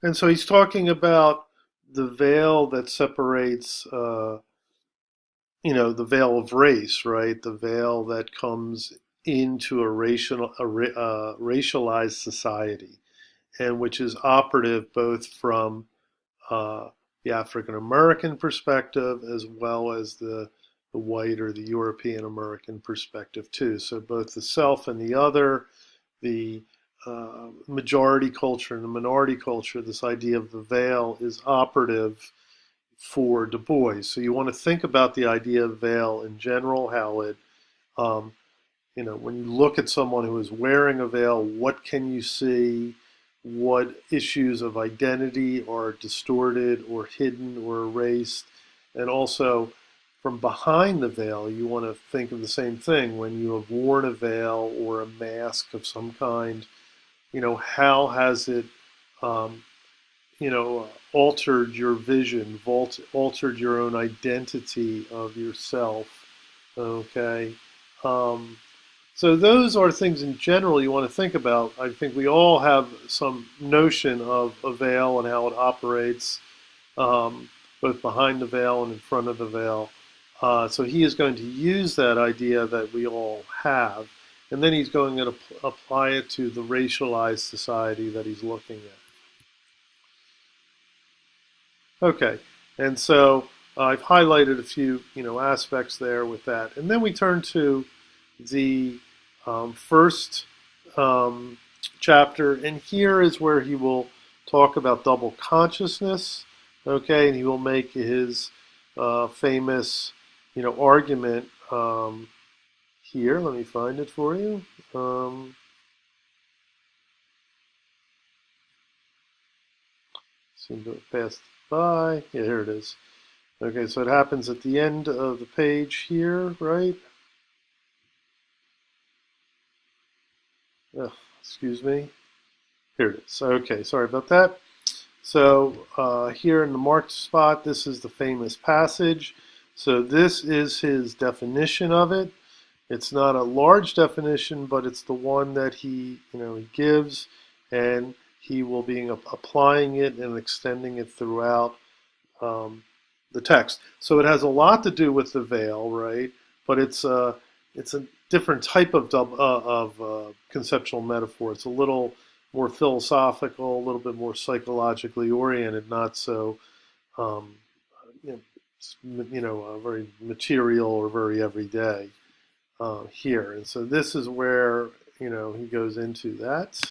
And so he's talking about the veil that separates, the veil of race, right? The veil that comes into racialized society, and which is operative both from uh, the African American perspective as well as the white or the European American perspective too. So both the self and the other, the majority culture and the minority culture, this idea of the veil is operative for DuBois. So you want to think about the idea of veil in general, how it, um, when you look at someone who is wearing a veil, what can you see? What issues of identity are distorted or hidden or erased? And also, from behind the veil, you want to think of the same thing. When you have worn a veil or a mask of some kind, how has it, um, altered your vision, altered your own identity of yourself? Okay. Um, so those are things in general you want to think about. I think we all have some notion of a veil and how it operates, um, both behind the veil and in front of the veil. So he is going to use that idea that we all have, and then he's going to apply it to the racialized society that he's looking at. Okay, and so I've highlighted a few, aspects there with that, and then we turn to the first um, chapter, and here is where he will talk about double consciousness. Okay, and he will make his famous, argument here. Let me find it for you. Seem to have passed by. Yeah, here it is. Okay, so it happens at the end of the page here, right? Ugh, excuse me. Here it is. Okay, sorry about that. So here in the marked spot, this is the famous passage. So this is his definition of it. It's not a large definition, but it's the one that he gives, and he will be applying it and extending it throughout the text. So it has a lot to do with the veil, right? But it's a different type of conceptual metaphor. It's a little more philosophical, a little bit more psychologically oriented, not so um, very material or very everyday here. And so this is where he goes into that.